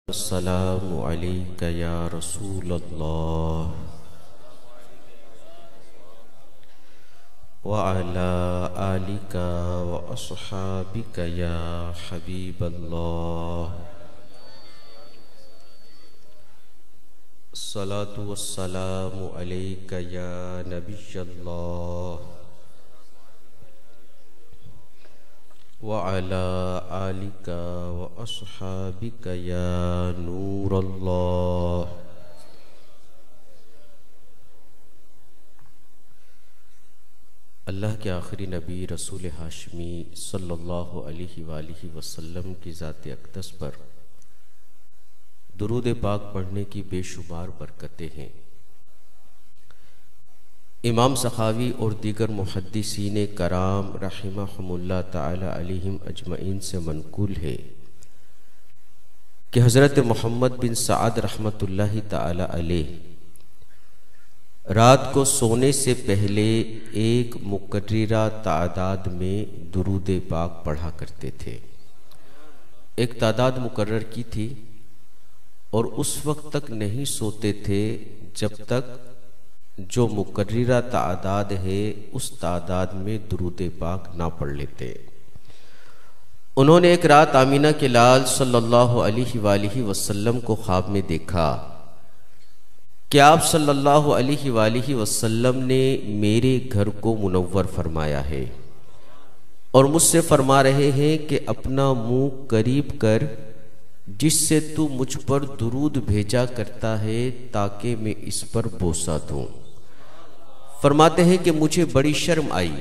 अस्सलामु अलैका या रसूल अल्लाह व अला आलिका व अस्हाबिका या हबीब अल्लाह। अस्सलातु वस्सलामु अलैका या नबी अल्लाह व अला आलिका व अस्हाबिका या नूर अल्लाह। अल्लाह के आखिरी नबी रसूल हाशमी सल्लल्लाहु अलैहि वसल्लम की ज़ात अक़दस पर दुरूद पाक पढ़ने की बेशुमार बरकतें हैं। इमाम सखावी और दीगर मुहद्दिसीन कराम रहिमहुमुल्लाह ताला अलैहिम अजमईन से मनकूल है कि हज़रत मोहम्मद बिन सअद रहमतुल्लाहि ताला अलैह रात को सोने से पहले एक मुकर्ररा तादाद में दुरूद पाक पढ़ा करते थे। एक तादाद मुकर्रर की थी और उस वक्त तक नहीं सोते थे जब तक जो मुकर्ररा तादाद है उस तादाद में दुरूद पाक ना पढ़ लेते। उन्होंने एक रात आमीना के लाल सल्लल्लाहु अलैहि वसल्लम को ख्वाब में देखा कि आप सल्लल्लाहु अलैहि वसल्लम ने मेरे घर को मुनव्वर फरमाया है और मुझसे फरमा रहे हैं कि अपना मुंह करीब कर जिससे तू मुझ पर दुरूद भेजा करता है ताकि मैं इस पर बोसा दूं। फरमाते हैं कि मुझे बड़ी शर्म आई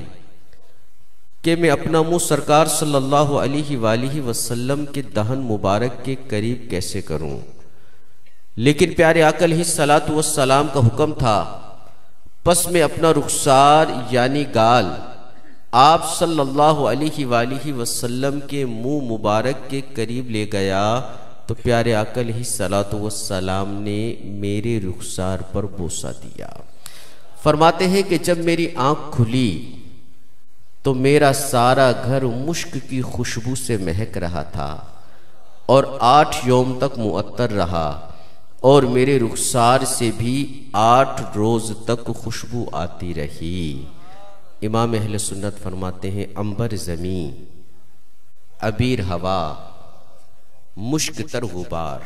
कि मैं अपना मुंह सरकार सल्लल्लाहु अलैहि वसल्लम के दहन मुबारक के करीब कैसे करूं, लेकिन प्यारे आका अलैहिस्सलातु वस्सलाम का हुक्म था। बस मैं अपना रुखसार यानी गाल आप सल्लल्लाहु अलैहि वसल्लम के मुंह मुबारक के करीब ले गया तो प्यारे आका अलैहिस्सलातु वस्सलाम ने मेरे रुखसार पर बोसा दिया। फरमाते हैं कि जब मेरी आंख खुली तो मेरा सारा घर मुश्क की खुशबू से महक रहा था और 8 यौम तक मुअत्तर रहा और मेरे रुखसार से भी 8 रोज तक खुशबू आती रही। इमाम अहले सुन्नत फरमाते हैं अंबर ज़मी अबीर हवा मुश्क तर गुबार,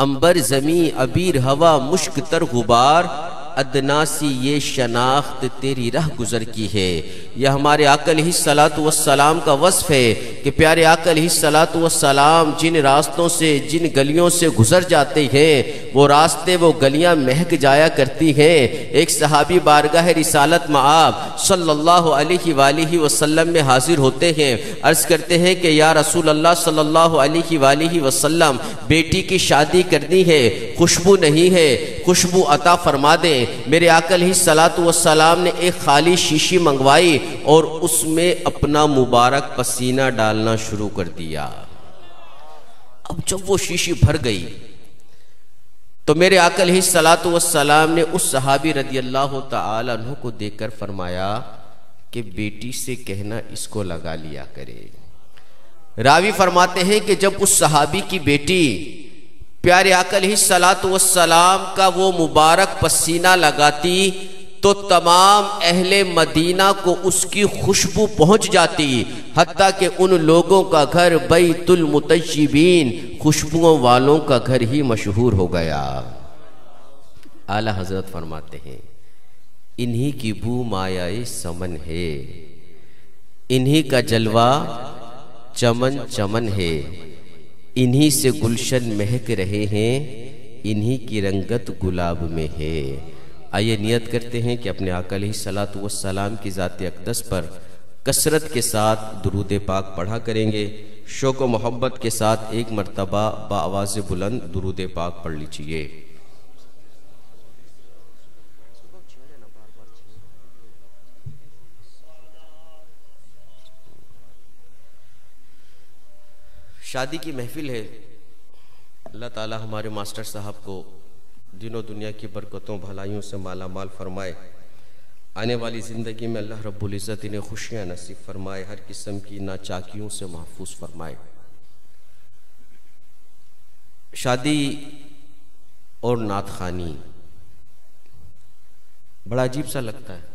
अंबर ज़मी अबीर हवा मुश्क तर गुबार, अदनासी ये शनाख्त तेरी राह गुजर की है। यह हमारे आका अलैहिस्सलातु वस्सलाम का वस्फ है कि प्यारे आका अलैहिस्सलातु वस्सलाम जिन रास्तों से जिन गलियों से गुजर जाते हैं वो रास्ते वो गलियां महक जाया करती हैं। एक सहाबी बारगाह रिसालत में आप सल्लल्लाहु अलैहि वसल्लम में हाजिर होते हैं, अर्ज करते हैं कि या रसूल अल्लाह सल्लल्लाहु अलैहि वसल्लम बेटी की शादी करनी है, खुशबू नहीं है, खुशबू अता फरमा दें। मेरे आका अलैहिस्सलातु वस्सलाम ने एक खाली शीशी मंगवाई और उसमें अपना मुबारक पसीना डालना शुरू कर दिया। अब जब वो शीशी भर गई तो मेरे आका अलैहिस्सलातु वस्सलाम ने उस सहाबी रदियल्लाहु ताला अन्हु को देखकर फरमाया कि बेटी से कहना इसको लगा लिया करे। रावी फरमाते हैं कि जब उस सहाबी की बेटी प्यारे आका अलैहिस्सलातु वस्सलाम का वो मुबारक पसीना लगाती तो तमाम अहले मदीना को उसकी खुशबू पहुंच जाती, हत्ता कि उन लोगों का घर बैतुल मुतय्यिबीन खुशबुओं वालों का घर ही मशहूर हो गया। आला हजरत फरमाते हैं इन्हीं की बू मायाए समन है, इन्हीं का जलवा चमन चमन है, इन्हीं से गुलशन महक रहे हैं, इन्हीं की रंगत गुलाब में है। आइए नियत करते हैं कि अपने आका अलैहिस्सलातु वस्सलाम की ज़ात अक़दस पर कसरत के साथ दुरूद पाक पढ़ा करेंगे। शौक़ व मोहब्बत के साथ एक मरतबा बाआवाज़ बुलंद दुरूद पाक पढ़ लीजिए। शादी की महफिल है। अल्लाह ताला हमारे मास्टर साहब को दिनों दुनिया की बरकतों भलाइयों से माला माल फरमाए। आने वाली ज़िंदगी में अल्लाह रब्बुल इज़्ज़त इन्हें खुशियाँ नसीब फरमाए, हर किस्म की नाचाकियों से महफूज फरमाए। शादी और नात खानी बड़ा अजीब सा लगता है।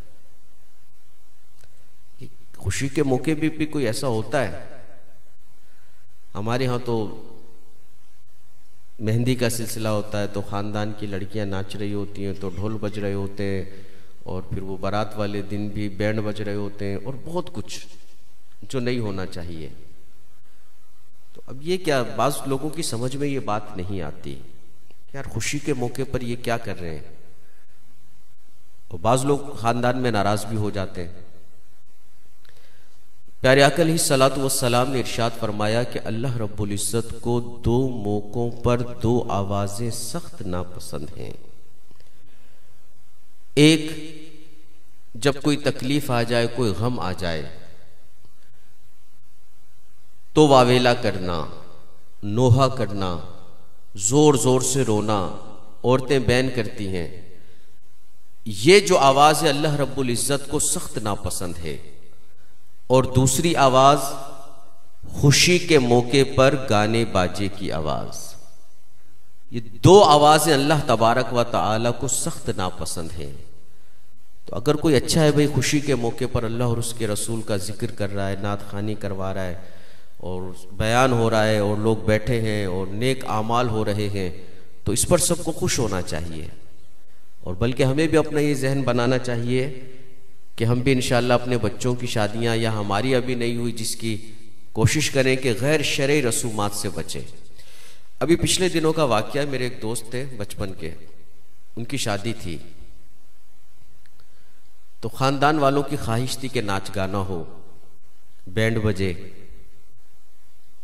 खुशी के मौके भी कोई ऐसा होता है। हमारे यहाँ तो मेहंदी का सिलसिला होता है तो ख़ानदान की लड़कियाँ नाच रही होती हैं, तो ढोल बज रहे होते हैं, और फिर वो बारात वाले दिन भी बैंड बज रहे होते हैं, और बहुत कुछ जो नहीं होना चाहिए। तो अब ये क्या, बाज़ लोगों की समझ में ये बात नहीं आती यार, खुशी के मौके पर ये क्या कर रहे हैं। और बाज़ लोग ख़ानदान में नाराज़ भी हो जाते हैं। प्यारे आका अलैहिस्सलातु वस्सलाम ने इरशाद फरमाया कि अल्लाह रब्बुल इज़्ज़त को दो मौकों पर दो आवाज़ें सख्त नापसंद हैं। एक, जब कोई तकलीफ आ जाए, कोई गम आ जाए, तो वावेला करना, नोहा करना, जोर जोर से रोना, औरतें बैन करती हैं। ये जो आवाज़ है अल्लाह रब्बुल इज़्ज़त को सख्त नापसंद है। और दूसरी आवाज़ खुशी के मौके पर गाने बाजे की आवाज़। ये दो आवाज़ें अल्लाह तबारक व तआला को सख्त नापसंद है। तो अगर कोई अच्छा है भाई, खुशी के मौके पर अल्लाह और उसके रसूल का जिक्र कर रहा है, नात खानी करवा रहा है, और बयान हो रहा है, और लोग बैठे हैं और नेक आमाल हो रहे हैं, तो इस पर सबको खुश होना चाहिए। और बल्कि हमें भी अपना ये जहन बनाना चाहिए कि हम भी इंशाअल्लाह अपने बच्चों की शादियां, या हमारी अभी नहीं हुई जिसकी, कोशिश करें कि गैर शरई रसूमात से बचें। अभी पिछले दिनों का वाक़या, मेरे एक दोस्त थे बचपन के, उनकी शादी थी, तो ख़ानदान वालों की ख्वाहिश थी कि नाच गाना हो, बैंड बजे,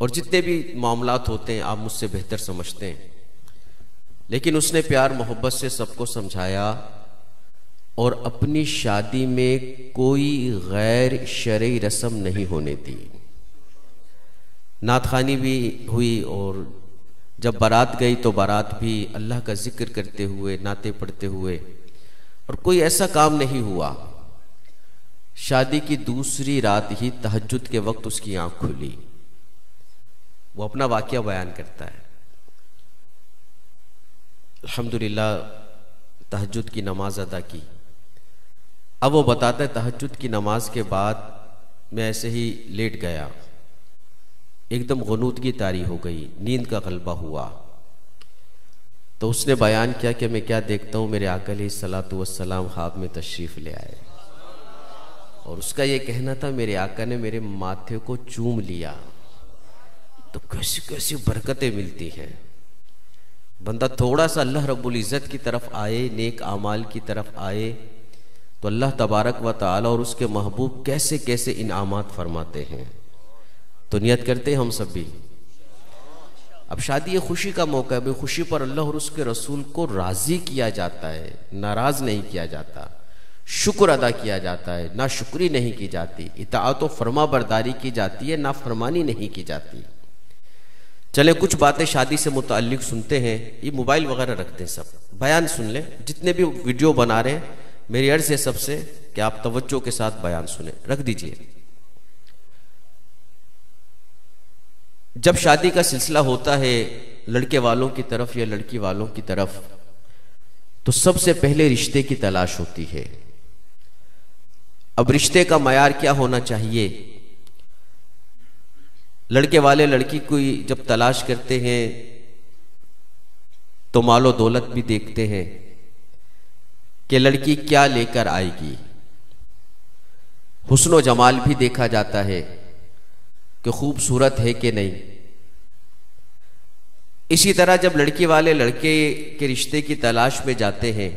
और जितने भी मामलात होते हैं आप मुझसे बेहतर समझते हैं। लेकिन उसने प्यार मोहब्बत से सबको समझाया, और अपनी शादी में कोई गैर शरई रस्म नहीं होने दी। नात खानी भी हुई, और जब बारात गई तो बारात भी अल्लाह का जिक्र करते हुए, नाते पढ़ते हुए, और कोई ऐसा काम नहीं हुआ। शादी की दूसरी रात ही तहज्जुद के वक्त उसकी आंख खुली। वो अपना वाक़या बयान करता है। अल्हम्दुलिल्लाह तहज्जुद की नमाज अदा की। अब वो बताता है, तहज्जुद की नमाज के बाद मैं ऐसे ही लेट गया, एकदम ग़ुनूदगी तारी हो गई, नींद का गलबा हुआ। तो उसने बयान किया कि मैं क्या देखता हूँ, मेरे आका अलैहिस्सलातु वस्सलाम ख्वाब में तशरीफ़ ले आए, और उसका ये कहना था मेरे आका ने मेरे माथे को चूम लिया। तो कैसी कैसी बरकतें मिलती हैं। बंदा थोड़ा सा अल्लाह रब्बुल इज़्ज़त की तरफ आए, नेक आमाल की तरफ आए, तो अल्लाह तबारक व तआला और उसके महबूब कैसे कैसे इनामात फरमाते हैं। तो नियत करते हैं हम सब भी। अब शादी ये खुशी का मौका है, खुशी पर अल्लाह और उसके रसूल को राज़ी किया जाता है, नाराज़ नहीं किया जाता, शुक्र अदा किया जाता है, ना शुक्री नहीं की जाती, इताअत व फरमा बरदारी की जाती है, ना फरमानी नहीं की जाती। चले कुछ बातें शादी से मुताल्लिक सुनते हैं। ये मोबाइल वगैरह रखते हैं, सब बयान सुन लें। जितने भी वीडियो बना रहे हैं, मेरी अर्ज़ है सबसे कि आप तवज्जो के साथ बयान सुने, रख दीजिए। जब शादी का सिलसिला होता है लड़के वालों की तरफ या लड़की वालों की तरफ, तो सबसे पहले रिश्ते की तलाश होती है। अब रिश्ते का मयार क्या होना चाहिए? लड़के वाले लड़की को जब तलाश करते हैं तो मालो दौलत भी देखते हैं कि लड़की क्या लेकर आएगी, हुस्न व जमाल भी देखा जाता है कि खूबसूरत है कि नहीं। इसी तरह जब लड़की वाले लड़के के रिश्ते की तलाश में जाते हैं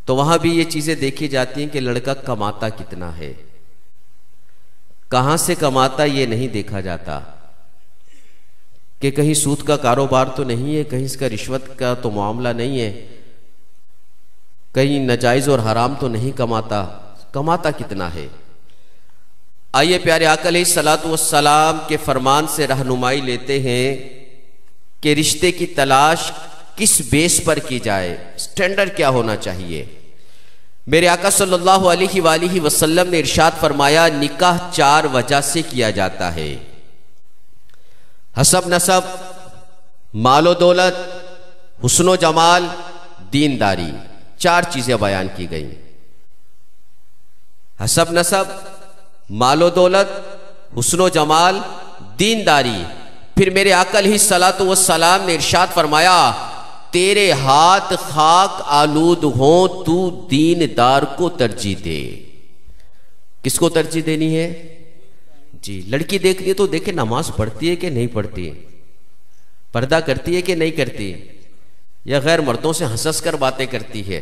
तो वहां भी ये चीजें देखी जाती हैं कि लड़का कमाता कितना है, कहां से कमाता ये नहीं देखा जाता, कि कहीं सूद का कारोबार तो नहीं है, कहीं इसका रिश्वत का तो मामला नहीं है, कहीं नाजायज और हराम तो नहीं कमाता, कमाता कितना है। आइए प्यारे आका अलैहिस्सलातु वस्सलाम के फरमान से रहनुमाई लेते हैं कि रिश्ते की तलाश किस बेस पर की जाए, स्टैंडर्ड क्या होना चाहिए। मेरे आका सल्लल्लाहु अलैहि वसल्लम ने इरशाद फरमाया, निकाह 4 वजह से किया जाता है। हसब नसब मालो दौलत, हुस्नो जमाल, दीनदारी, 4 चीजें बयान की गई। हसब नसब, मालो दौलत, हुस्नो जमाल, दीनदारी। फिर मेरे आका अलैहिस्सलातु वस्सलाम ने इरशाद फरमाया, तेरे हाथ खाक आलूद हो, तू दीनदार को तरजीह दे। किसको तरजीह देनी है जी? लड़की देखनी है तो देखे नमाज पढ़ती है कि नहीं पढ़ती, पर्दा करती है कि नहीं करती, या गैर मर्दों से हंस कर बातें करती है।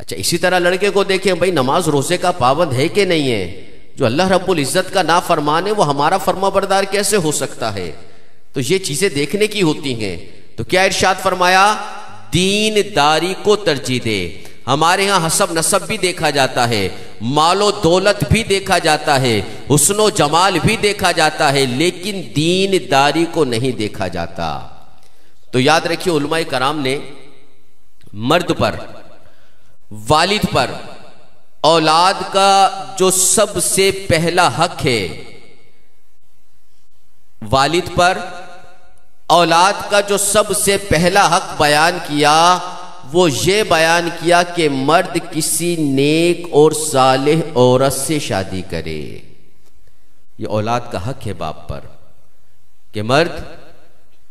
अच्छा, इसी तरह लड़के को देखें, भाई नमाज रोजे का पाबंद है कि नहीं है। जो अल्लाह रब्बुल इज्जत का नाफरमान है वो हमारा फर्माबरदार कैसे हो सकता है? तो ये चीजें देखने की होती हैं। तो क्या इरशाद फरमाया? दीनदारी को तरजीह दे। हमारे यहां हसब नसब भी देखा जाता है, मालो दौलत भी देखा जाता है, हुस्नो जमाल भी देखा जाता है, लेकिन दीनदारी को नहीं देखा जाता। तो याद रखिए, उलमाए कराम ने मर्द पर, वालिद पर औलाद का जो सबसे पहला हक है, वालिद पर औलाद का जो सबसे पहला हक बयान किया, वो ये बयान किया कि मर्द किसी नेक और सालेह औरत से शादी करे। ये औलाद का हक है बाप पर कि मर्द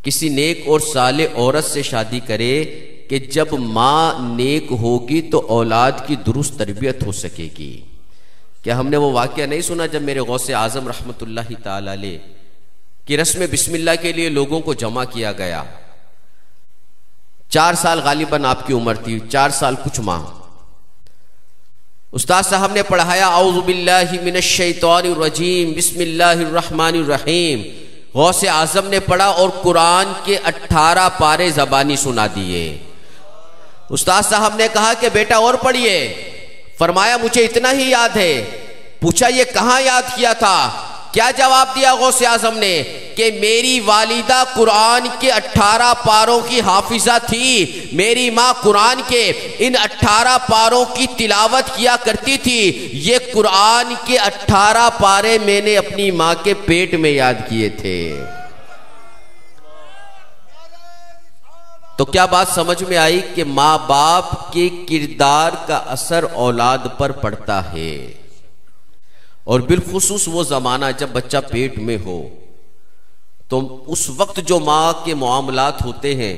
किसी नेक और सालेह औरत से शादी करे, कि जब माँ नेक होगी तो औलाद की दुरुस्त तरबियत हो सकेगी। क्या हमने वो वाक़या नहीं सुना जब मेरे गौसे आज़म रहमतुल्लाहि ताला अलैह कि रस्म बिस्मिल्लाह के लिए लोगों को जमा किया गया। 4 साल गालिबन आपकी उम्र थी, 4 साल कुछ माह। उस्ताद साहब ने पढ़ाया औज़ु बिल्लाहि मिनश शैतानिर रजीम बिस्मिल्लाहिर रहमानिर रहीम। गौसे आज़म ने पढ़ा और कुरान के 18 पारे ज़बानी सुना दिए। उस्ताद साहब ने कहा कि बेटा और पढ़िए। फरमाया मुझे इतना ही याद है। पूछा ये कहाँ याद किया था? क्या जवाब दिया गौसे आज़म ने कि मेरी वालिदा कुरान के 18 पारों की हाफिजा थी। मेरी माँ कुरान के इन 18 पारों की तिलावत किया करती थी। ये कुरान के 18 पारे मैंने अपनी माँ के पेट में याद किए थे। तो क्या बात समझ में आई कि माँ बाप के किरदार का असर औलाद पर पड़ता है, और बिलखुसूस वो ज़माना जब बच्चा पेट में हो, तो उस वक्त जो माँ के मामलात होते हैं,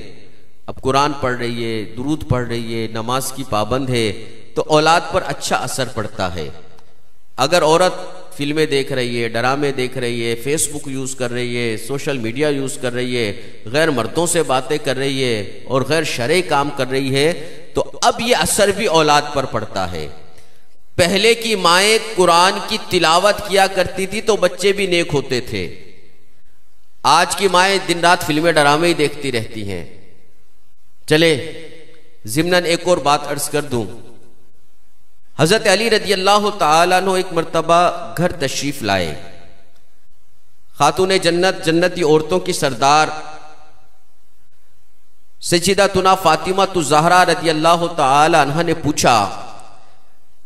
अब कुरान पढ़ रही है, दुरूद पढ़ रही है, नमाज की पाबंद है, तो औलाद पर अच्छा असर पड़ता है। अगर औरत फिल्में देख रही है, ड्रामे देख रही है, फेसबुक यूज़ कर रही है, सोशल मीडिया यूज़ कर रही है, गैर मर्दों से बातें कर रही है और गैर शरई काम कर रही है, तो अब ये असर भी औलाद पर पड़ता है। पहले की माएँ कुरान की तिलावत किया करती थी तो बच्चे भी नेक होते थे। आज की माएँ दिन रात फिल्में ड्रामे ही देखती रहती हैं। चले ज़िम्नन एक और बात अर्ज कर दूं। हजरत अली रज़ी अल्लाह ताला अन्हु एक मर्तबा घर तशरीफ लाए। खातून जन्नत, जन्नती औरतों की सरदार सज्जिदातुना फातिमा तु ज़हरा रज़ी अल्लाह ताला अन्हा ने पूछा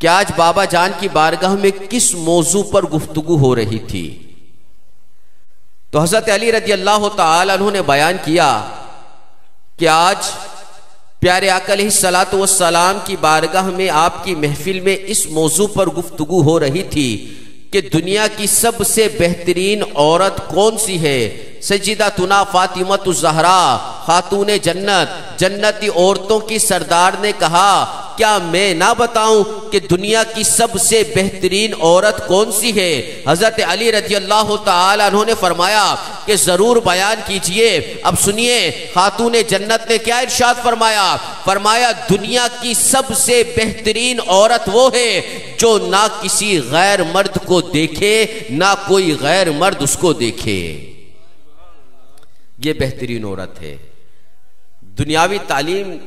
कि आज बाबा जान की बारगाह में किस मौजू पर गुफ्तगू हो रही थी? तो हजरत अली रज़ी अल्लाह ताला अन्हु ने बयान किया कि आज प्यारे आका अलैहिस्सलातु वस्सलाम की बारगाह में आपकी महफिल में इस मौजू पर गुफ्तगू हो रही थी कि दुनिया की सबसे बेहतरीन औरत कौन सी है? सज्जिदातुना फातिमा तु ज़हरा, खातून जन्नत, जन्नती औरतों की सरदार ने कहा क्या मैं ना बताऊं कि दुनिया की सबसे बेहतरीन औरत कौन सी है? हजरत अली रज़ी अल्लाह ताला अन्हु ने फरमाया कि जरूर बयान कीजिए। अब सुनिए खातून जन्नत ने क्या इरशाद फरमाया। फरमाया दुनिया की सबसे बेहतरीन औरत वो है जो ना किसी गैर मर्द को देखे, ना कोई गैर मर्द उसको देखे। ये बेहतरीन औरत है। दुनियावी तालीम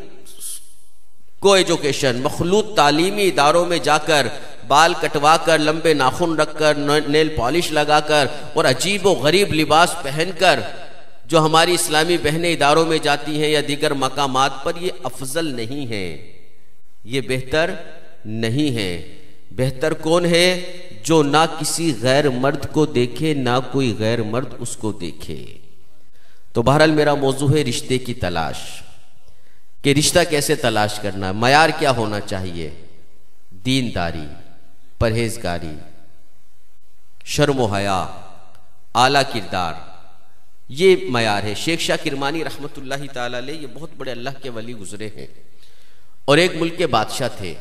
को एजुकेशन, मखलूत तालीमी इदारों में जाकर बाल कटवा कर, लंबे नाखून रखकर, नेल पॉलिश लगाकर और अजीब व गरीब लिबास पहनकर जो हमारी इस्लामी बहनें इदारों में जाती हैं या दीगर मकामात पर, ये अफजल नहीं है, ये बेहतर नहीं है। बेहतर कौन है? जो ना किसी गैर मर्द को देखे, ना कोई गैर मर्द उसको देखे। तो बहरहाल मेरा मौजू है रिश्ते की तलाश, कि रिश्ता कैसे तलाश करना है, मयार क्या होना चाहिए। दीनदारी, परहेजगारी, शर्म व हया, आला किरदार, ये मयार है। शेख शाह किरमानी रहमतुल्लाहि ताला अलैह ये बहुत बड़े अल्लाह के वली गुजरे हैं और एक मुल्क के बादशाह थे।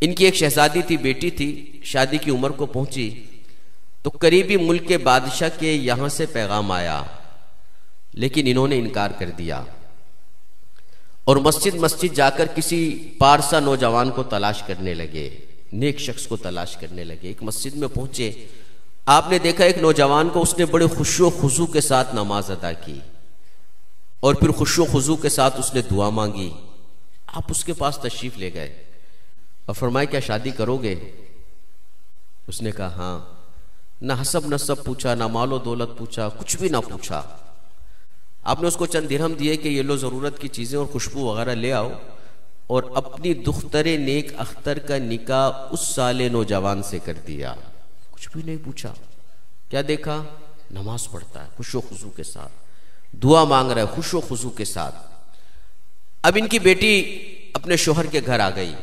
इनकी एक शहजादी थी, बेटी थी, शादी की उम्र को पहुंची तो करीबी मुल्क के बादशाह के यहां से पैगाम आया, लेकिन इन्होंने इनकार कर दिया और मस्जिद मस्जिद जाकर किसी पारसा नौजवान को तलाश करने लगे, नेक शख्स को तलाश करने लगे। एक मस्जिद में पहुंचे, आपने देखा एक नौजवान को, उसने बड़े खुशो खुजू के साथ नमाज अदा की और फिर खुशो खुजू के साथ उसने दुआ मांगी। आप उसके पास तशरीफ ले गए और फरमाया क्या शादी करोगे? उसने कहा हाँ। ना हसब नसब पूछा, ना मालो दौलत पूछा, कुछ भी ना पूछा। आपने उसको चंद दिरहम दिए कि ये लो ज़रूरत की चीज़ें और खुशबू वगैरह ले आओ, और अपनी दुख्तरे नेक अख्तर का निकाह उस साले नौजवान से कर दिया। कुछ भी नहीं पूछा। क्या देखा? नमाज पढ़ता है खुशो खुशू के साथ, दुआ मांग रहा है खुशो खुशू के साथ। अब इनकी बेटी अपने शोहर के घर आ गई।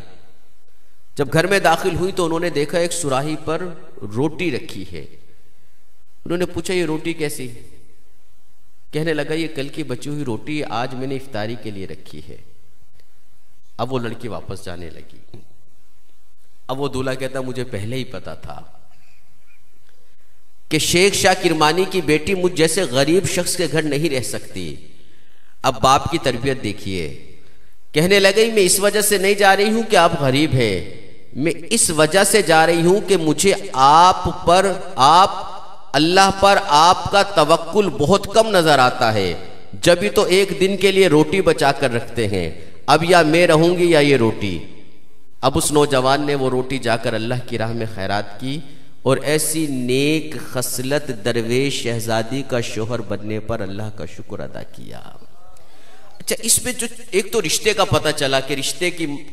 जब घर में दाखिल हुई तो उन्होंने देखा एक सुराही पर रोटी रखी है। उन्होंने पूछा ये रोटी कैसी? कहने लगा ये कल की बची हुई रोटी आज मैंने इफ्तारी के लिए रखी है। अब वो लड़की वापस जाने लगी। अब वो दूल्हा कहता मुझे पहले ही पता था कि शेख शाह किरमानी की बेटी मुझ जैसे गरीब शख्स के घर नहीं रह सकती। अब बाप की तरबियत देखिए। कहने लगे मैं इस वजह से नहीं जा रही हूं कि आप गरीब हैं, मैं इस वजह से जा रही हूं कि मुझे अल्लाह पर आपका तवक्कुल बहुत कम नजर आता है। जब भी तो एक दिन के लिए रोटी बचा कर रखते हैं, अब या मैं रहूंगी या ये रोटी। अब उस नौजवान ने वो रोटी जाकर अल्लाह की राह में खैरात की और ऐसी नेक खसलत दरवेश शहजादी का शोहर बनने पर अल्लाह का शुक्र अदा किया। अच्छा, इसमें जो एक तो रिश्ते का पता चला कि रिश्ते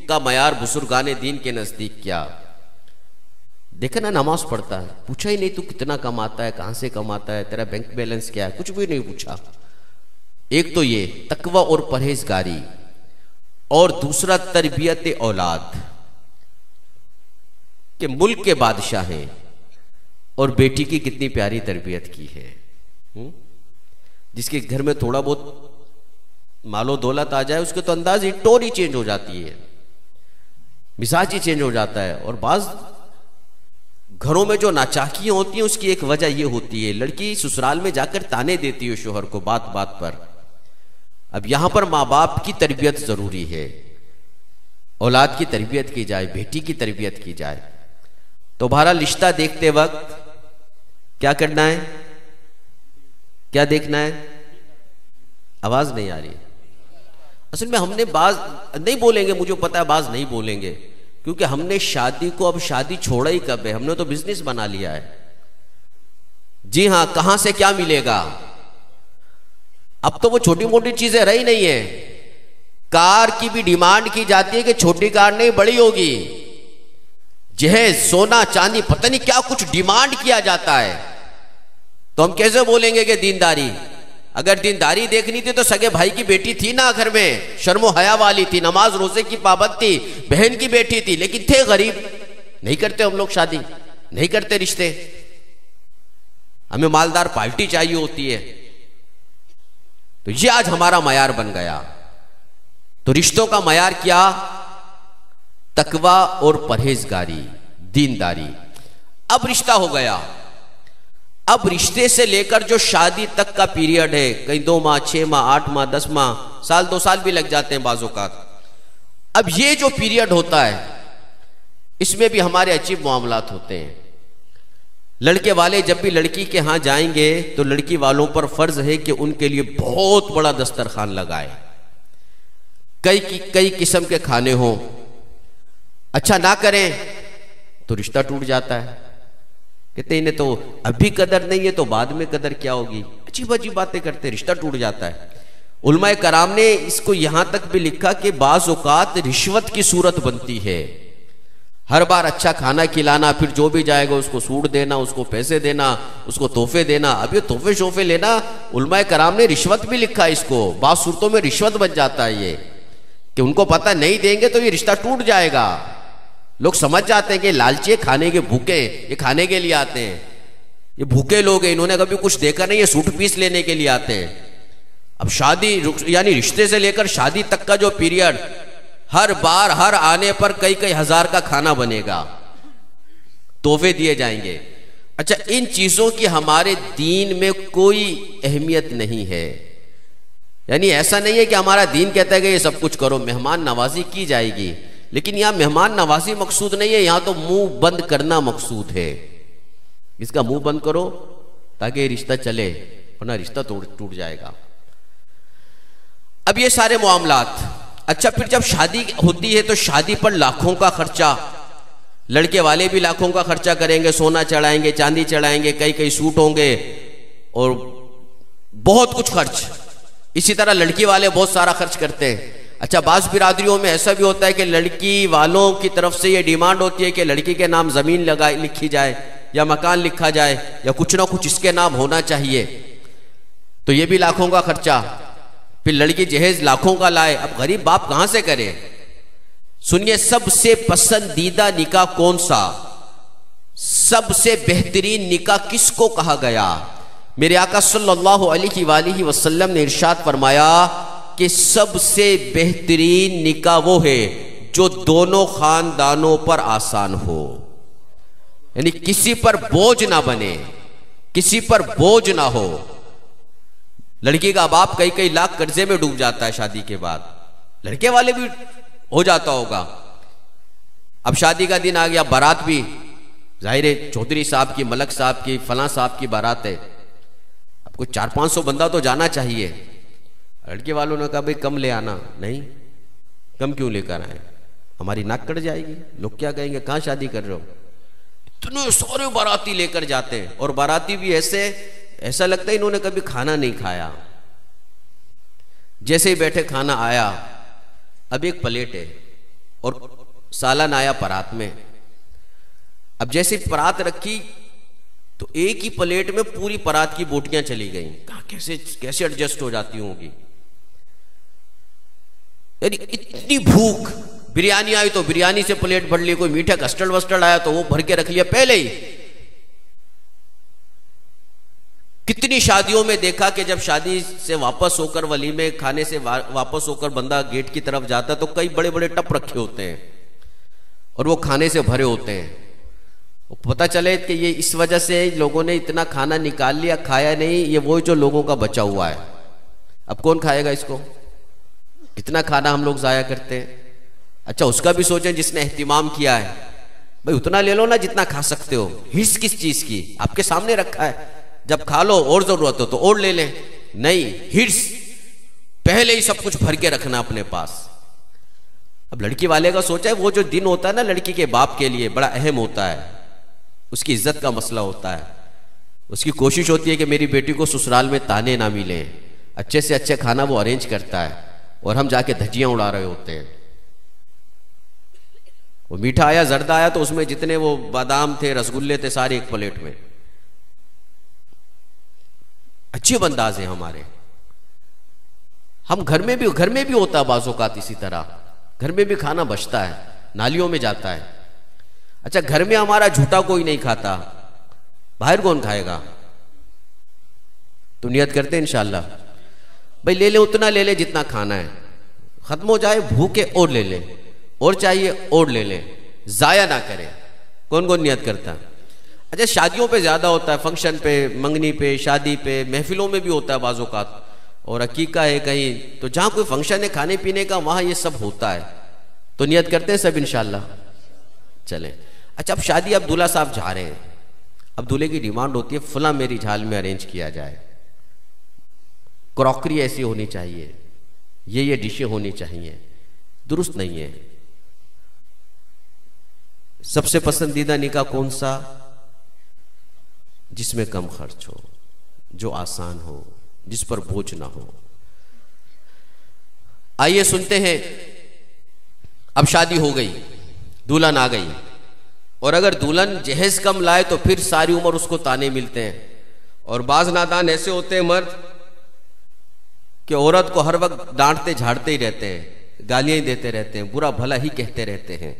का मयार बुजुर्गाने दीन के नजदीक क्या। देखा ना, नमाज पढ़ता है, पूछा ही नहीं तू कितना कमाता है, कहां से कमाता है, तेरा बैंक बैलेंस क्या है, कुछ भी नहीं पूछा। एक तो ये तकवा और परहेजगारी, और दूसरा तरबियत औलाद के मुल्क के बादशाह हैं और बेटी की कितनी प्यारी तरबियत की है। जिसके घर में थोड़ा बहुत मालो दौलत आ जाए उसके तो अंदाज ही टोन ही चेंज हो जाती है, मिजाज ही चेंज हो जाता है। और बाज घरों में जो नाचाकियां होती हैं उसकी एक वजह यह होती है, लड़की ससुराल में जाकर ताने देती है शोहर को बात बात पर। अब यहां पर माँ बाप की तरबियत जरूरी है, औलाद की तरबियत की जाए, बेटी की तरबियत की जाए। तो बहरहाल रिश्ता देखते वक्त क्या करना है, क्या देखना है? आवाज नहीं आ रही। असल में हमने बाज नहीं बोलेंगे, मुझे पता है बाज नहीं बोलेंगे, क्योंकि हमने शादी को, अब शादी छोड़ा ही कब है, हमने तो बिजनेस बना लिया है। जी हां, कहां से क्या मिलेगा। अब तो वो छोटी मोटी चीजें रही नहीं है। कार की भी डिमांड की जाती है कि छोटी कार नहीं बड़ी होगी, जहेज सोना चांदी पता नहीं क्या कुछ डिमांड किया जाता है। तो हम कैसे बोलेंगे कि दीनदारी? अगर दीनदारी देखनी थी तो सगे भाई की बेटी थी ना घर में, शर्मो हया वाली थी, नमाज रोजे की पाबंद थी, बहन की बेटी थी, लेकिन थे गरीब। नहीं करते हम लोग शादी, नहीं करते रिश्ते, हमें मालदार पार्टी चाहिए होती है। तो ये आज हमारा मयार बन गया। तो रिश्तों का मयार क्या? तकवा और परहेजगारी, दीनदारी। अब रिश्ता हो गया। अब रिश्ते से लेकर जो शादी तक का पीरियड है, कहीं 2 माह, 6 माह, 8 माह, 10 माह, साल 2 साल भी लग जाते हैं बाजों का। अब ये जो पीरियड होता है इसमें भी हमारे अजीब मामलात होते हैं। लड़के वाले जब भी लड़की के यहां जाएंगे तो लड़की वालों पर फर्ज है कि उनके लिए बहुत बड़ा दस्तरखान लगाए, कई किस्म के खाने हों। अच्छा ना करें तो रिश्ता टूट जाता है। कहते इन्हें तो अभी कदर नहीं है तो बाद में कदर क्या होगी, अजीब अजीब बातें करते, रिश्ता टूट जाता है। उलमाए कराम ने इसको यहां तक भी लिखा कि बाज़ औक़ात रिश्वत की सूरत बनती है। हर बार अच्छा खाना खिलाना, फिर जो भी जाएगा उसको सूट देना, उसको पैसे देना, उसको तोहफे देना। अब ये तोहफे शोफे लेना, उलमाए कराम ने रिश्वत भी लिखा है इसको, बात सूरतों में रिश्वत बन जाता है ये, कि उनको पता नहीं देंगे तो ये रिश्ता टूट जाएगा। लोग समझ जाते हैं कि लालची खाने के भूखे, ये खाने के लिए आते हैं, ये भूखे लोग हैं, इन्होंने कभी कुछ देखा नहीं, ये सूट पीस लेने के लिए आते हैं। अब शादी यानी रिश्ते से लेकर शादी तक का जो पीरियड, हर बार हर आने पर कई कई हजार का खाना बनेगा, तोहफे दिए जाएंगे। अच्छा, इन चीजों की हमारे दीन में कोई अहमियत नहीं है। यानी ऐसा नहीं है कि हमारा दीन कहता है कि ये सब कुछ करो, मेहमान नवाजी की जाएगी, लेकिन यहां मेहमान नवाजी मकसूद नहीं है, यहां तो मुंह बंद करना मकसूद है। इसका मुंह बंद करो ताकि रिश्ता चले, वरना रिश्ता टूट जाएगा। अब ये सारे मामलात। अच्छा, फिर जब शादी होती है तो शादी पर लाखों का खर्चा, लड़के वाले भी लाखों का खर्चा करेंगे, सोना चढ़ाएंगे, चांदी चढ़ाएंगे, कई कई सूट होंगे और बहुत कुछ खर्च। इसी तरह लड़की वाले बहुत सारा खर्च करते हैं। अच्छा, बाज़ बिरादरियों में ऐसा भी होता है कि लड़की वालों की तरफ से ये डिमांड होती है कि लड़की के नाम जमीन लिखी जाए या मकान लिखा जाए या कुछ ना कुछ इसके नाम होना चाहिए, तो ये भी लाखों का खर्चा। फिर लड़की जहेज लाखों का लाए, अब गरीब बाप कहां से करे। सुनिए, सबसे पसंदीदा निकाह कौन सा, सबसे बेहतरीन निकाह किसको कहा गया? मेरे आका सल्लल्लाहु अलैहि वसल्लम ने इरशाद फरमाया कि सबसे बेहतरीन निकाह वो है जो दोनों खानदानों पर आसान हो, यानी किसी पर बोझ ना बने, किसी पर बोझ ना हो। लड़की का बाप कई कई लाख कर्जे में डूब जाता है शादी के बाद, लड़के वाले भी हो जाता होगा। अब शादी का दिन आ गया, बारात भी जाहिर है चौधरी साहब की, मलक साहब की, फलां साहब की बारात है। अब कुछ 400-500 बंदा तो जाना चाहिए। लड़के वालों ने कहा भाई कम ले आना। नहीं, कम क्यों लेकर आए, हमारी नाक कट जाएगी, लोग क्या कहेंगे, कहां शादी कर रहे हो। इतने सारे बाराती लेकर जाते हैं, और बाराती भी ऐसा लगता है इन्होंने कभी खाना नहीं खाया। जैसे ही बैठे खाना आया, अब एक प्लेट है और सालन आया परात में। अब जैसे परात रखी तो एक ही प्लेट में पूरी परात की बोटियां चली गई। कहा कैसे एडजस्ट हो जाती होंगी, यानी इतनी भूख। बिरयानी आई तो बिरयानी से प्लेट भर ली, कोई मीठा कस्टर्ड वस्टर्ड आया तो वो भर के रख लिया पहले ही। कितनी शादियों में देखा कि जब शादी से वापस होकर, वलीमे खाने से वापस होकर बंदा गेट की तरफ जाता तो कई बड़े बड़े टप रखे होते हैं और वो खाने से भरे होते हैं। पता चले कि ये इस वजह से लोगों ने इतना खाना निकाल लिया, खाया नहीं, ये वो जो लोगों का बचा हुआ है। अब कौन खाएगा इसको, कितना खाना हम लोग जाया करते हैं। अच्छा, उसका भी सोचें जिसने एहतिमाम किया है, भाई उतना ले लो ना जितना खा सकते हो। हिर्स किस चीज की, आपके सामने रखा है, जब खा लो और जरूरत हो तो और ले लें। नहीं, हिर्स पहले ही सब कुछ भर के रखना अपने पास। अब लड़की वाले का सोचा है, वो जो दिन होता है ना लड़की के बाप के लिए बड़ा अहम होता है, उसकी इज्जत का मसला होता है। उसकी कोशिश होती है कि मेरी बेटी को ससुराल में ताने ना मिले, अच्छे से अच्छे खाना वो अरेंज करता है और हम जाके धज्जियां उड़ा रहे होते हैं। वो मीठा आया, जर्दा आया तो उसमें जितने वो बादाम थे, रसगुल्ले थे, सारे एक प्लेट में। अच्छे बंदाज हैं हमारे। हम घर में भी होता है बाज़-औक़ात इसी तरह, घर में भी खाना बचता है, नालियों में जाता है। अच्छा, घर में हमारा झूठा कोई नहीं खाता, बाहर कौन खाएगा। तो नियत करते हैं इंशाअल्लाह, भाई ले ले उतना ले ले जितना खाना है, खत्म हो जाए भूखे और ले ले, और चाहिए और ले ले, जाया ना करे। कौन कौन नियत करता है। अच्छा, शादियों पे ज्यादा होता है, फंक्शन पे, मंगनी पे, शादी पे, महफिलों में भी होता है बाज़-औक़ात, और अकीका है कहीं, तो जहां कोई फंक्शन है खाने पीने का, वहां ये सब होता है। तो नियत करते हैं सब इंशाअल्लाह। चलें। अच्छा, अब शादी, अब दूल्हा साहब जा रहे हैं, अब दूल्हे की डिमांड होती है फला मेरी झाल में अरेंज किया जाए, क्रॉकरी ऐसी होनी चाहिए, ये डिशें होनी चाहिए। दुरुस्त नहीं है। सबसे पसंदीदा निकाह कौन सा, जिसमें कम खर्च हो, जो आसान हो, जिस पर बोझ ना हो। आइए सुनते हैं। अब शादी हो गई, दुल्हन आ गई, और अगर दुल्हन जहेज कम लाए तो फिर सारी उम्र उसको ताने मिलते हैं। और बाज नादान ऐसे होते हैं मर्द कि औरत को हर वक्त डांटते झाड़ते ही रहते हैं, गालियां ही देते रहते हैं, बुरा भला ही कहते रहते हैं।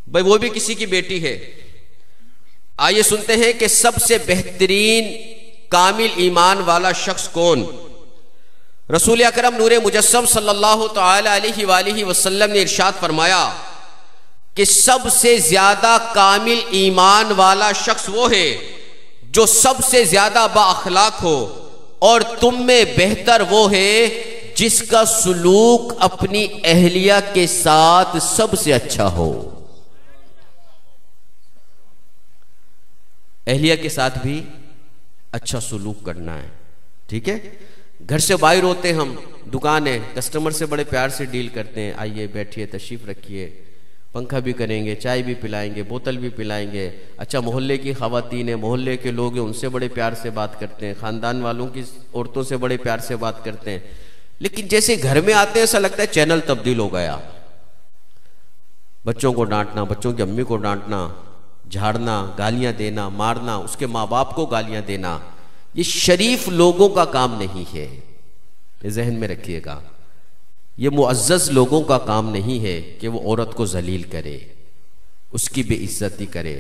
भाई वो भी किसी की बेटी है। आइए सुनते हैं कि सबसे बेहतरीन कामिल ईमान वाला शख्स कौन। रसूल अकरम नूरे मुजस्सम सल्लल्लाहु तआला अलैहि वसल्लम ने इरशाद फरमाया कि सबसे ज्यादा कामिल ईमान वाला शख्स वो है जो सबसे ज्यादा बाअखलाक हो, और तुम में बेहतर वो है जिसका सुलूक अपनी अहलिया के साथ सबसे अच्छा हो। अहलिया के साथ भी अच्छा सुलूक करना है, ठीक है। घर से बाहर होते हम, दुकान है, कस्टमर से बड़े प्यार से डील करते हैं, आइए बैठिए, तशरीफ रखिए, पंखा भी करेंगे, चाय भी पिलाएंगे, बोतल भी पिलाएंगे। अच्छा मोहल्ले की खवातीन है, मोहल्ले के लोग हैं, उनसे बड़े प्यार से बात करते हैं, खानदान वालों की औरतों से बड़े प्यार से बात करते हैं। लेकिन जैसे घर में आते हैं ऐसा लगता है चैनल तब्दील हो गया। बच्चों को डांटना, बच्चों की अम्मी को डांटना, झाड़ना, गालियां देना, मारना, उसके माँ बाप को गालियां देना, ये शरीफ लोगों का काम नहीं है, ये जहन में रखिएगा। ये मुअज़्ज़ज़ लोगों का काम नहीं है कि वो औरत को जलील करे, उसकी बेइज्जती करे।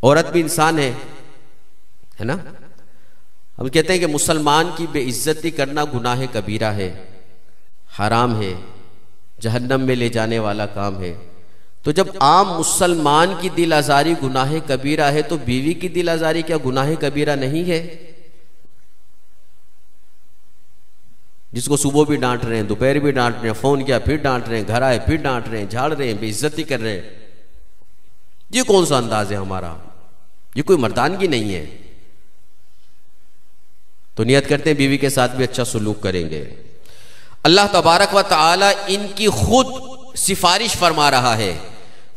औरत भी इंसान है ना। हम कहते हैं कि मुसलमान की बेइज्जती करना गुनाह कबीरा है, हराम है, जहन्नम में ले जाने वाला काम है। तो जब आम मुसलमान की दिल आजारी गुनाह कबीरा है तो बीवी की दिल आजारी क्या गुनाह कबीरा नहीं है? जिसको सुबह भी डांट रहे हैं, दोपहर भी डांट रहे हैं, फोन किया फिर डांट रहे हैं, घर आए फिर डांट रहे हैं, झाड़ रहे हैं, बेइज्जती कर रहे हैं, ये कौन सा अंदाज है हमारा? ये कोई मर्दानगी नहीं है। तो नियत करते हैं बीवी के साथ भी अच्छा सुलूक करेंगे। अल्लाह तबारक व तआला इनकी खुद सिफारिश फरमा रहा है,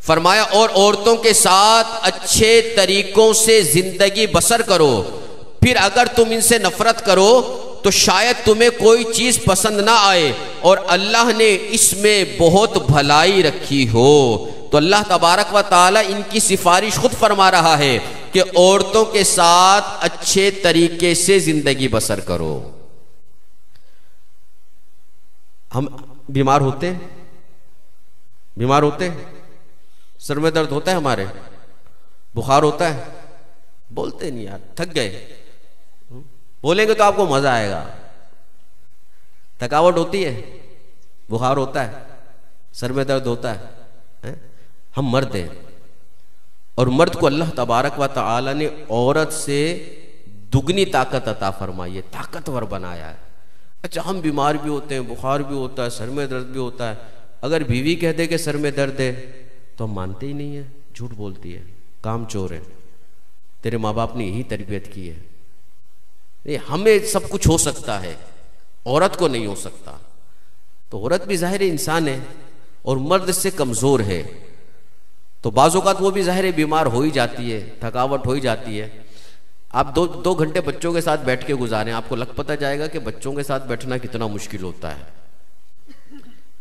फरमाया और औरतों के साथ अच्छे तरीकों से जिंदगी बसर करो, फिर अगर तुम इनसे नफरत करो तो शायद तुम्हें कोई चीज पसंद ना आए और अल्लाह ने इसमें बहुत भलाई रखी हो। तो अल्लाह तबारक व तआला इनकी सिफारिश खुद फरमा रहा है कि औरतों के साथ अच्छे तरीके से जिंदगी बसर करो। हम बीमार होते हैं, सर में दर्द होता है, हमारे बुखार होता है, बोलते नहीं यार, थक गए, बोलेंगे तो आपको मजा आएगा। थकावट होती है, बुखार होता है, सर में दर्द होता है। हम मर्द हैं और मर्द को अल्लाह तबारक व तआला ने औरत से दुगनी ताकत अता फरमाई है, ताकतवर बनाया है। अच्छा हम बीमार भी होते हैं, बुखार भी होता है, सर में दर्द भी होता है, अगर बीवी कह दे कि सर में दर्द है तो हम मानते ही नहीं है, झूठ बोलती है, काम चोर है, तेरे माँ बाप ने यही तरबियत की है। नहीं, हमें सब कुछ हो सकता है, औरत को नहीं हो सकता। तो औरत भी जाहिर इंसान है और मर्द से कमजोर है, तो बाज़ औक़ात वो भी जाहिर बीमार हो ही जाती है, थकावट हो ही जाती है। आप दो घंटे बच्चों के साथ बैठ के गुजारें, आपको लग पता जाएगा कि बच्चों के साथ बैठना कितना मुश्किल होता है,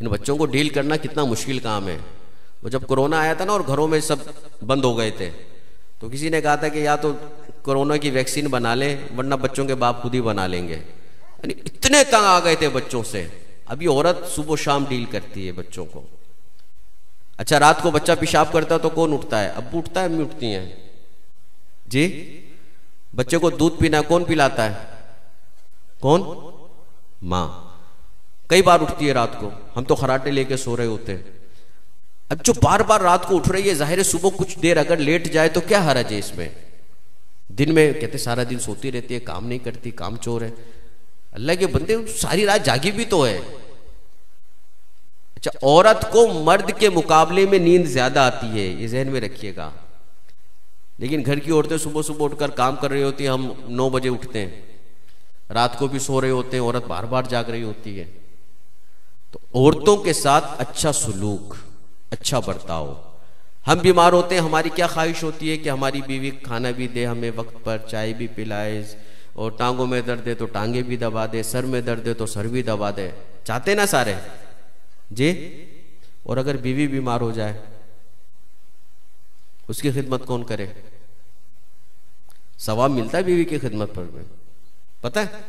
इन बच्चों को डील करना कितना मुश्किल काम है। वो जब कोरोना आया था ना और घरों में सब बंद हो गए थे, तो किसी ने कहा था कि या तो कोरोना की वैक्सीन बना लें वरना बच्चों के बाप खुद ही बना लेंगे। यानी इतने तंग आ गए थे बच्चों से। अभी औरत सुबह शाम डील करती है बच्चों को। अच्छा रात को बच्चा पेशाब करता है तो कौन उठता है? अब्बू उठता है, अम्मी उठती हैं जी। बच्चे को दूध पीना कौन पिलाता है? कौन? माँ। कई बार उठती है रात को, हम तो खराटे लेके सो रहे होते हैं। अब जो बार बार रात को उठ रही है, जाहिर है सुबह कुछ देर अगर लेट जाए तो क्या हर्ज है इसमें? दिन में कहते सारा दिन सोती रहती है, काम नहीं करती, काम चोर है। अल्लाह के बंदे सारी रात जागी भी तो है। अच्छा औरत को मर्द के मुकाबले में नींद ज्यादा आती है, ये जहन में रखिएगा। लेकिन घर की औरतें सुबह सुबह उठकर काम कर रही होती हैं, हम 9 बजे उठते हैं, रात को भी सो रहे होते हैं, औरत बार बार जाग रही होती है। तो औरतों के साथ अच्छा सुलूक, अच्छा बर्ताव। हम बीमार होते हैं, हमारी क्या ख्वाहिश होती है कि हमारी बीवी खाना भी दे हमें वक्त पर, चाय भी पिलाए, और टांगों में दर्द है तो टांगे भी दबा दे, सर में दर्द है तो सर भी दबा दे। चाहते ना सारे जी। और अगर बीवी बीमार हो जाए उसकी खिदमत कौन करे? सवाब मिलता है बीवी की खिदमत पर में, पता है?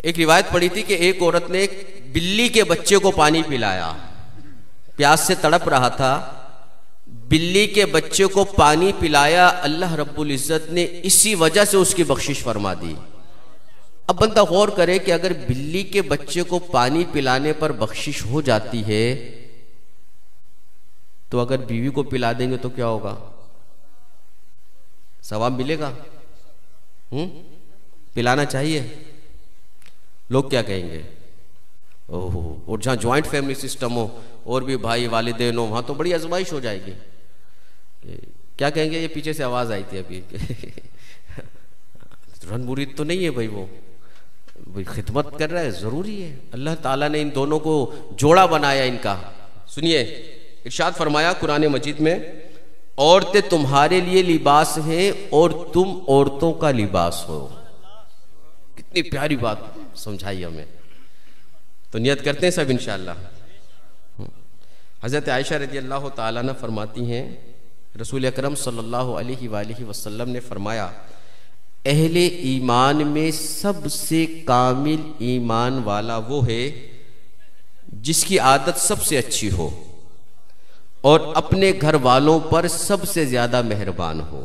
एक रिवायत पढ़ी थी कि एक औरत ने एक बिल्ली के बच्चे को पानी पिलाया, प्यास से तड़प रहा था, बिल्ली के बच्चे को पानी पिलाया, अल्लाह रब्बुल इज्जत ने इसी वजह से उसकी बख्शिश फरमा दी। अब बंदा गौर करे कि अगर बिल्ली के बच्चे को पानी पिलाने पर बख्शिश हो जाती है तो अगर बीवी को पिला देंगे तो क्या होगा? सवाब मिलेगा? पिलाना चाहिए। लोग क्या कहेंगे? ओहो, और जहां ज्वाइंट फैमिली सिस्टम हो और भी भाई वालिदैन हो वहां तो बड़ी आजमाइश हो जाएगी। क्या कहेंगे? ये पीछे से आवाज आई थी अभी रन मुरीद तो नहीं है भाई, वो खिदमत कर रहा है, जरूरी है। अल्लाह ताला ने इन दोनों को जोड़ा बनाया इनका। सुनिए, इरशाद फरमाया कुरान मजीद में, औरतें तुम्हारे लिए लिबास हैं और तुम औरतों का लिबास हो। कितनी प्यारी बात समझाई हमें। तो नियत करते हैं सब इंशाअल्लाह। हजरत आयशा रज़ी अल्लाह ताला अन्हा फरमाती हैं, रसूल अकरम सल्लल्लाहु अलैहि वसल्लम ने फरमाया, अहले ईमान में सबसे कामिल ईमान वाला वो है जिसकी आदत सबसे अच्छी हो और अपने घर वालों पर सबसे ज्यादा मेहरबान हो।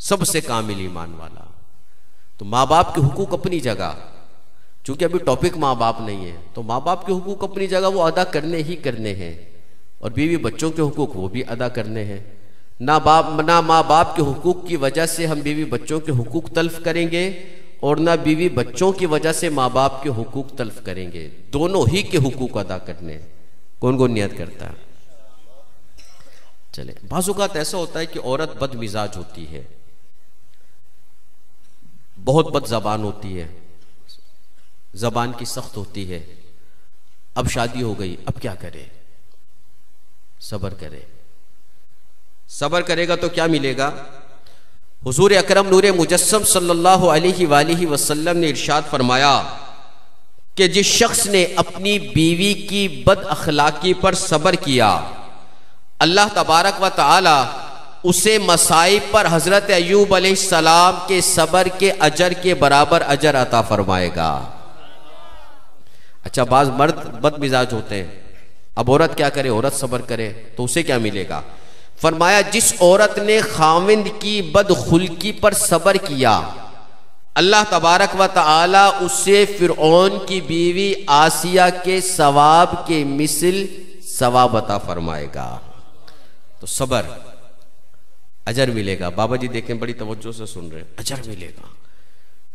सबसे कामिल ईमान वाला। तो माँ बाप के हुकूक अपनी जगह, चूंकि अभी टॉपिक माँ बाप नहीं है, तो माँ बाप के हुकूक अपनी जगह वो अदा करने ही करने हैं, और बीवी बच्चों के हुकूक वो भी अदा करने हैं। ना माँ बाप के हुकूक की वजह से हम बीवी बच्चों के हुकूक तल्फ करेंगे और ना बीवी बच्चों की वजह से माँ बाप के हुकूक तल्फ करेंगे। दोनों ही के हुकूक अदा करने। कौन कौन नियत करता है? चले, बाज़-औक़ात ऐसा होता है कि औरत बदमिजाज होती है, बहुत बद ज़बान होती है, जबान की सख्त होती है। अब शादी हो गई, अब क्या करे? सब्र करे। सब्र करेगा तो क्या मिलेगा? हुजूर अकरम नूरे मुजस्सम सल्लल्लाहु अलैहि वसल्लम ने इरशाद फरमाया कि जिस शख्स ने अपनी बीवी की बद अखलाकी पर सब्र किया, अल्लाह तबारक व तआला उसे मसाइब पर हजरत अय्यूब अलैहिस्सलाम के सब्र के अजर के बराबर अजर अता फरमाएगा। अच्छा, बाज मर्द बद मिजाज होते हैं, अब औरत क्या करे? औरत सब्र करे तो उसे क्या मिलेगा? फरमाया, जिस औरत ने खाविंद की बदखुल्की पर सब्र किया, अल्लाह तबारक व तआला उसे फिरऔन की बीवी आसिया के सवाब के मिसल सवाब अता फरमाएगा। तो सब्र, अजर मिलेगा। बाबा जी देखें, बड़ी तवज्जो से सुन रहे हैं, अजर मिलेगा।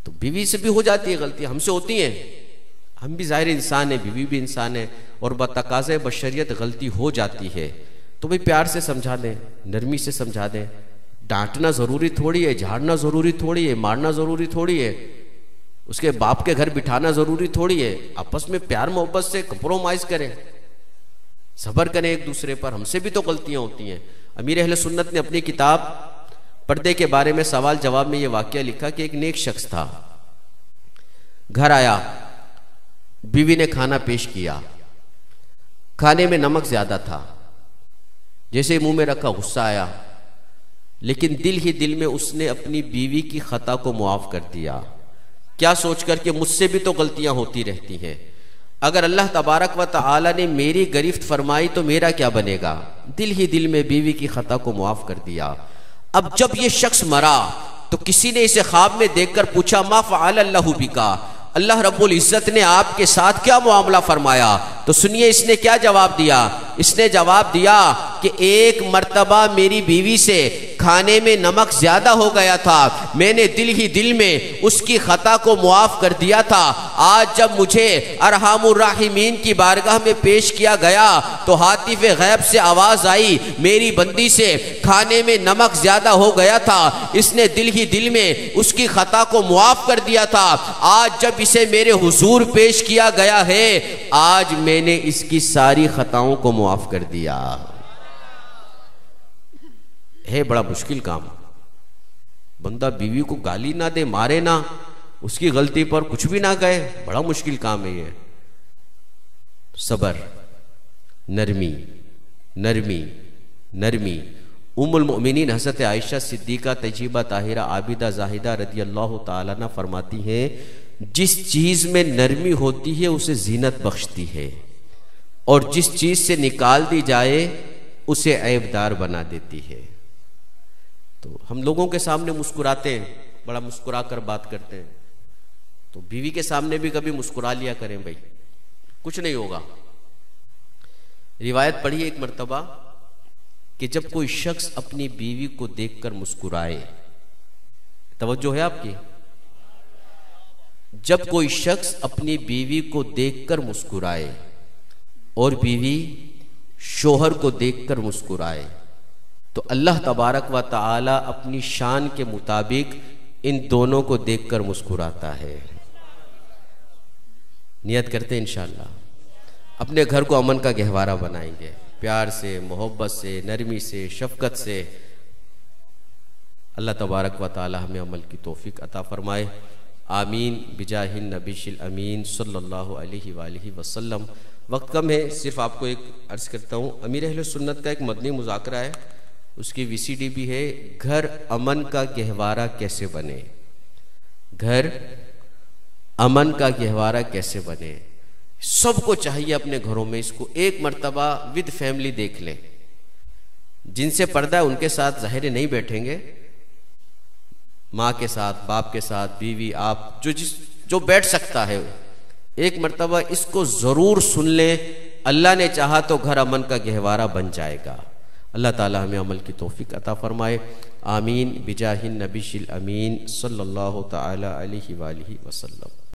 तो बीवी से भी हो जाती है गलती, हमसे होती है, हम भी ज़ाहिर इंसान है, बीवी भी इंसान है, और बतकाज़े बशरियत गलती हो जाती है। तो भाई प्यार से समझा दें, नरमी से समझा दें। डांटना ज़रूरी थोड़ी है, झाड़ना ज़रूरी थोड़ी है, मारना ज़रूरी थोड़ी है, उसके बाप के घर बिठाना ज़रूरी थोड़ी है। आपस में प्यार मोहब्बत से कंप्रोमाइज़ करें, सब्र करें एक दूसरे पर। हमसे भी तो गलतियाँ होती हैं। अमीर अहले सुन्नत ने अपनी किताब पर्दे के बारे में सवाल जवाब में ये वाक़या लिखा कि एक नेक शख्स था, घर आया, बीवी ने खाना पेश किया, खाने में नमक ज़्यादा था, जैसे मुंह में रखा गुस्सा आया, लेकिन दिल ही दिल में उसने अपनी बीवी की खता को मुआफ कर दिया। क्या सोचकर कि मुझसे भी तो गलतियां होती रहती हैं, अगर अल्लाह तबारक व तआला ने मेरी गिरफ्त फरमाई तो मेरा क्या बनेगा? दिल ही दिल में बीवी की खता को मुआफ कर दिया। अब जब ये शख्स मरा तो किसी ने इसे ख्वाब में देखकर पूछा, मा फ़अल अल्लाहु बिका, अल्लाह रब्बुल इज्जत ने आपके साथ क्या मामला फरमाया? तो सुनिए इसने क्या जवाब दिया। इसने जवाब दिया कि एक मर्तबा मेरी बीवी से खाने में नमक ज्यादा हो गया था, मैंने दिल ही दिल में उसकी खता को मुआफ कर दिया था। आज जब मुझे अरहमुर राहिमीन की बारगाह में पेश किया गया तो हातिफ़े गैब से आवाज आई, मेरी बंदी से खाने में नमक ज्यादा हो गया था, इसने दिल ही दिल में उसकी खता को मुआफ कर दिया था। आज जब इसे मेरे हुजूर पेश किया गया है, आज मैंने इसकी सारी खताओं को मुआफ कर दिया। है बड़ा मुश्किल काम। बंदा बीवी को गाली ना दे, मारे ना, उसकी गलती पर कुछ भी ना कहे, बड़ा मुश्किल काम है ये। सब्र, नरमी, नरमी नरमी। उम्मुल मोमिनीन हज़रत आयशा सिद्दीक़ा तय्यबा ताहिरा आबिदा जाहिदा रदी अल्लाह ताला अन्हा फरमाती हैं, जिस चीज़ में नरमी होती है उसे जीनत बख्शती है, और जिस चीज़ से निकाल दी जाए उसे ऐबदार बना देती है। तो हम लोगों के सामने मुस्कुराते हैं, बड़ा मुस्कुरा कर बात करते हैं, तो बीवी के सामने भी कभी मुस्कुरा लिया करें भाई, कुछ नहीं होगा। रिवायत पढ़ी एक मर्तबा कि जब कोई शख्स अपनी बीवी को देखकर मुस्कुराए, तवज्जो है आपकी, जब कोई शख्स अपनी बीवी को देखकर मुस्कुराए और बीवी शोहर को देखकर मुस्कुराए, तो अल्लाह तबारक व तआला अपनी शान के मुताबिक इन दोनों को देखकर मुस्कुराता है। नियत करते हैं इंशाअल्लाह अपने घर को अमन का गहवारा बनाएंगे, प्यार से, मोहब्बत से, नरमी से, शफकत से। अल्लाह तबारक व तआला हमें अमल की तौफीक अता फरमाए। आमीन बिजाहिन नबीशिल अमीन सल्लल्लाहु अलैहि वालिहि वसल्लम। वक्त कम है, सिर्फ आपको एक अर्ज़ करता हूँ, अमीर अहले सुन्नत का एक मदनी मुज़ाकरा है, उसकी वीसीडी भी है, घर अमन का गहवारा कैसे बने, घर अमन का गहवारा कैसे बने। सबको चाहिए अपने घरों में इसको एक मर्तबा विद फैमिली देख लें। जिनसे पर्दा है उनके साथ ज़ाहिर नहीं बैठेंगे, माँ के साथ, बाप के साथ, बीवी, आप जो बैठ सकता है, एक मर्तबा इसको ज़रूर सुन लें। अल्लाह ने चाहा तो घर अमन का गहवारा बन जाएगा। अल्लाह ताला हमें अमल की तौफीक अता फरमाए। आमीन बिजाहिन नबीशिल अमीन सल्लल्लाहु ताला अलैहि वालिहि वसल्लम।